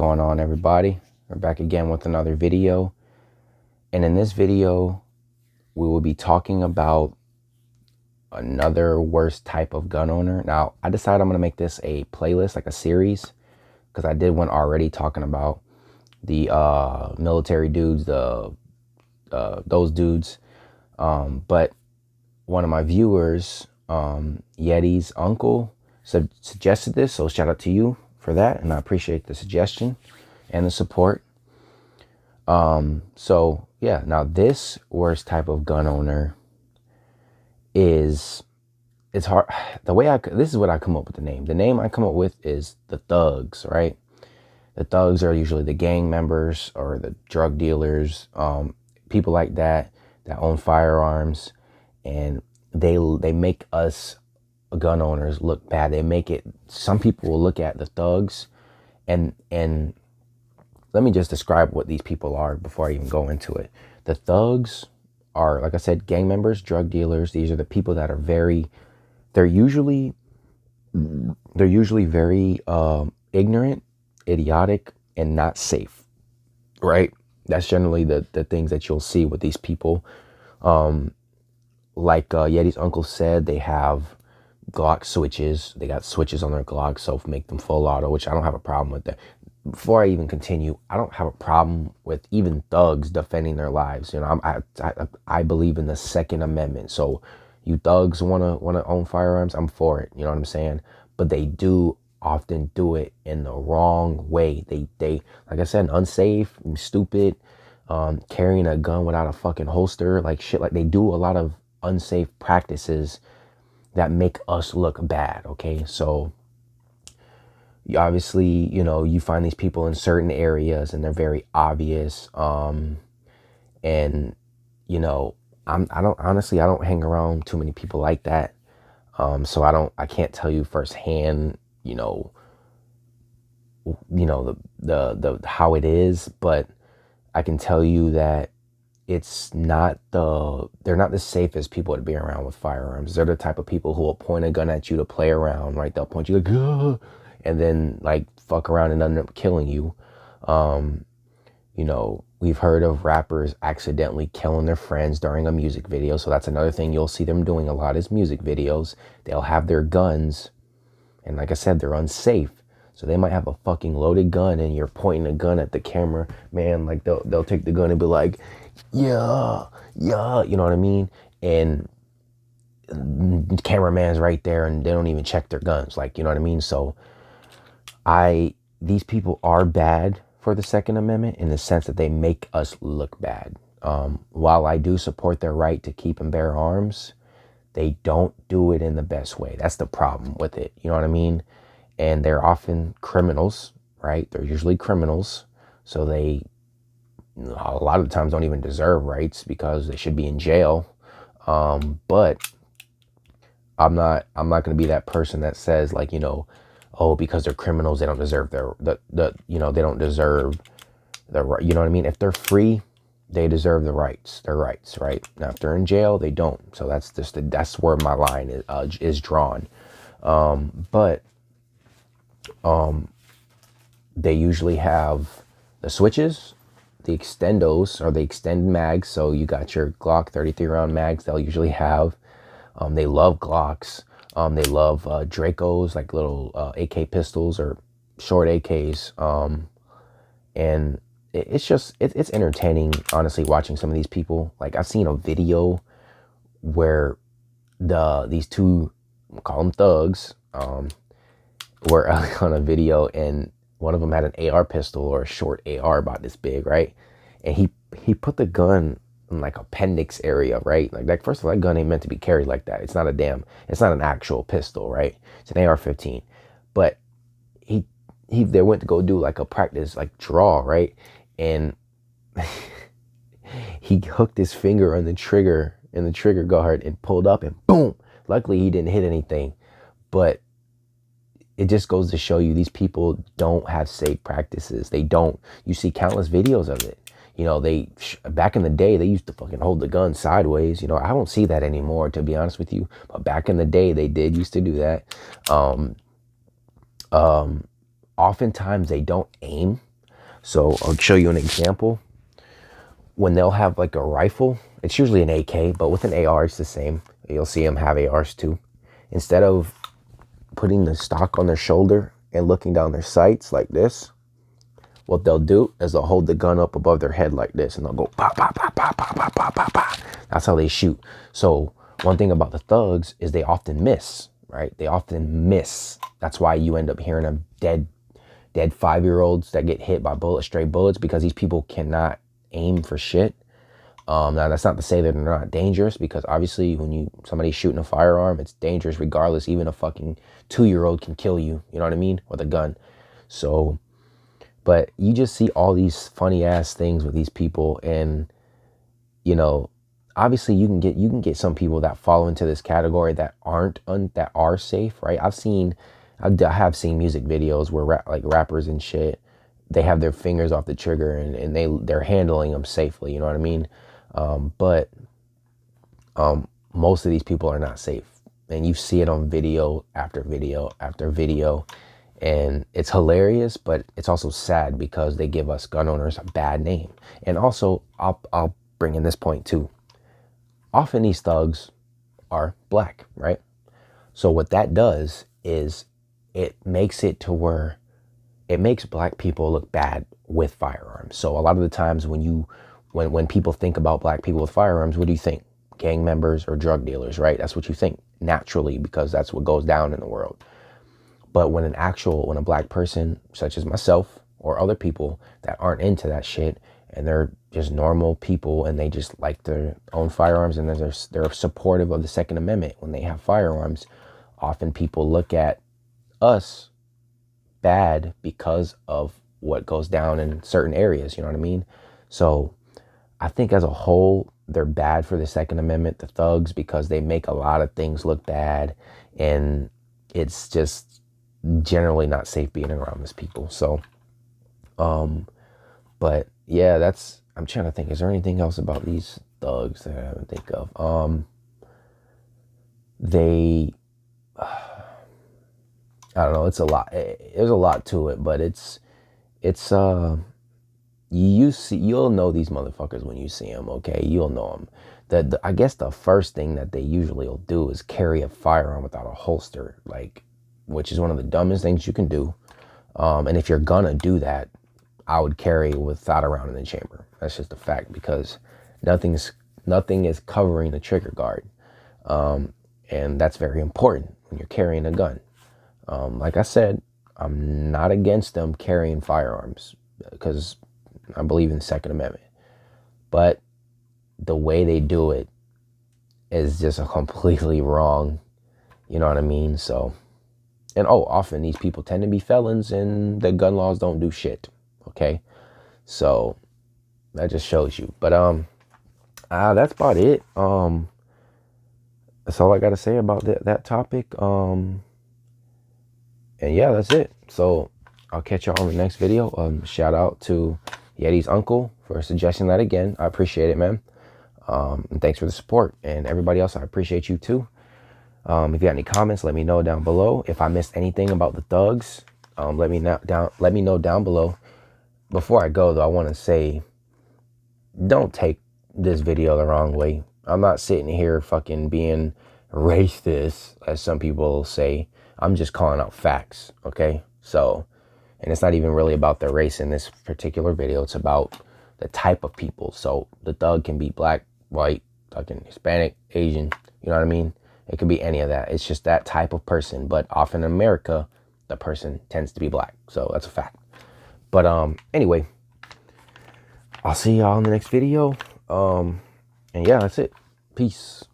going on, everybody? We're back again with another video. And in this video, we will be talking about another worst type of gun owner. Now, I decided I'm going to make this a playlist, like a series, because I did one already talking about the military dudes, those dudes. But one of my viewers, Yeti's uncle, suggested this, so shout out to you for that, and I appreciate the suggestion and the support. So yeah, now this worst type of gun owner it's hard. This is what I come up with the name. The name I come up with is the thugs, right? The thugs are usually the gang members or the drug dealers, people like that own firearms, and they make us gun owners look bad. They make it, some people will look at the thugs and let me just describe what these people are before I even go into it. The thugs are, like I said, gang members, drug dealers. These are the people that are they're usually very ignorant, idiotic, and not safe, right? That's generally the things that you'll see with these people. Like Yeti's uncle said, they have Glock switches. They got switches on their Glocks, so make them full auto, which I don't have a problem with that. Before I even continue, I don't have a problem with even thugs defending their lives. You know, I believe in the Second Amendment. So you thugs wanna own firearms, I'm for it. You know what I'm saying? But they do often do it in the wrong way. They like I said, unsafe, stupid, carrying a gun without a fucking holster, like shit. Like they do a lot of unsafe practices that make us look bad. Okay, so obviously, you know, you find these people in certain areas and they're very obvious. And you know, I don't hang around too many people like that. So I can't tell you firsthand, you know, the how it is, but I can tell you that they're not the safest people to be around with firearms. They're the type of people who will point a gun at you to play around, right? They'll point you like, ugh, and then like fuck around and end up killing you. You know, we've heard of rappers accidentally killing their friends during a music video. So that's another thing you'll see them doing a lot is music videos. They'll have their guns, and like I said, they're unsafe. So they might have a fucking loaded gun and you're pointing a gun at the camera, man. Like they'll take the gun and be like, yeah, you know what I mean? And the cameraman's right there and they don't even check their guns, like, you know what I mean? So these people are bad for the Second Amendment in the sense that they make us look bad. While I do support their right to keep and bear arms, they don't do it in the best way. That's the problem with it. You know what I mean? And they're often criminals, right? They're usually criminals. So they, a lot of the times, don't even deserve rights because they should be in jail. But I'm not going to be that person that says, like, you know, oh, because they're criminals, they don't deserve they don't deserve the right. You know what I mean? If they're free, they deserve their rights, right? Now, if they're in jail, they don't. So that's where my line is drawn. But they usually have the switches, the extendos or the extended mags. So you got your Glock 33 round mags. They'll usually have. They love Glocks. They love Dracos, like little AK pistols or short AKs. And it's entertaining, honestly, watching some of these people. Like I've seen a video where these two, we'll call them thugs, were on a video, and one of them had an AR pistol or a short AR about this big, right? And he put the gun in like appendix area, right? Like first of all, that gun ain't meant to be carried like that. It's not an actual pistol, right? It's an AR-15. But they went to go do like a practice, like draw, right? And he hooked his finger on the trigger guard and pulled up and boom. Luckily he didn't hit anything. But it just goes to show you these people don't have safe practices. They don't. You see countless videos of it. You know, back in the day, they used to fucking hold the gun sideways. You know, I don't see that anymore, to be honest with you. But back in the day, they used to do that. Oftentimes they don't aim. So I'll show you an example. When they'll have like a rifle, it's usually an AK, but with an AR, it's the same. You'll see them have ARs too. Instead of putting the stock on their shoulder and looking down their sights like this, what they'll do is they'll hold the gun up above their head like this, and they'll go pop, pop, pop, pop, pop, pop, pop, pop, pop. That's how they shoot. So one thing about the thugs is they often miss, right? They often miss. That's why you end up hearing them dead 5-year-olds that get hit by stray bullets, because these people cannot aim for shit. Now that's not to say that they're not dangerous, because obviously when somebody's shooting a firearm, it's dangerous regardless. Even a fucking 2-year-old can kill you, you know what I mean, with a gun. So, but you just see all these funny ass things with these people, and you know, obviously you can get some people that fall into this category that that are safe, right? I have seen music videos where like rappers and shit, they have their fingers off the trigger and they're handling them safely, you know what I mean? But most of these people are not safe, and you see it on video after video after video, and it's hilarious, but it's also sad because they give us gun owners a bad name. And also, I'll bring in this point too. Often these thugs are black, right? So what that does is it makes it to where it makes black people look bad with firearms. So a lot of the times when people think about black people with firearms, what do you think? Gang members or drug dealers, right? That's what you think naturally, because that's what goes down in the world. But when a black person such as myself or other people that aren't into that shit, and they're just normal people and they just like their own firearms, and they're supportive of the Second Amendment when they have firearms, often people look at us bad because of what goes down in certain areas, you know what I mean? So I think as a whole, they're bad for the Second Amendment, the thugs, because they make a lot of things look bad, and it's just generally not safe being around these people. So, but yeah, I'm trying to think, is there anything else about these thugs that I haven't think of? I don't know, it's a lot. There's a lot to it, but you'll know these motherfuckers when you see them, okay? You'll know them. I guess the first thing that they usually will do is carry a firearm without a holster, which is one of the dumbest things you can do. And if you're gonna do that, I would carry without a round in the chamber. That's just a fact, because nothing is covering the trigger guard. And that's very important when you're carrying a gun. Like I said, I'm not against them carrying firearms, because I believe in the Second Amendment. But the way they do it is just a completely wrong, you know what I mean? So, and often these people tend to be felons, and the gun laws don't do shit, okay? So that just shows you. But that's about it. That's all I got to say about that topic. And yeah, that's it. So I'll catch y'all on the next video. Shout out to Yeti's uncle for suggesting that again. I appreciate it, man. And thanks for the support. And everybody else, I appreciate you too. If you got any comments, let me know down below. If I missed anything about the thugs, let me know down below. Before I go though, I want to say, don't take this video the wrong way. I'm not sitting here fucking being racist, as some people say. I'm just calling out facts, okay? So, and it's not even really about the race in this particular video. It's about the type of people. So the thug can be black, white, fucking Hispanic, Asian, you know what I mean? It could be any of that. It's just that type of person. But often in America, the person tends to be black. So that's a fact. But anyway, I'll see y'all in the next video. And yeah, that's it. Peace.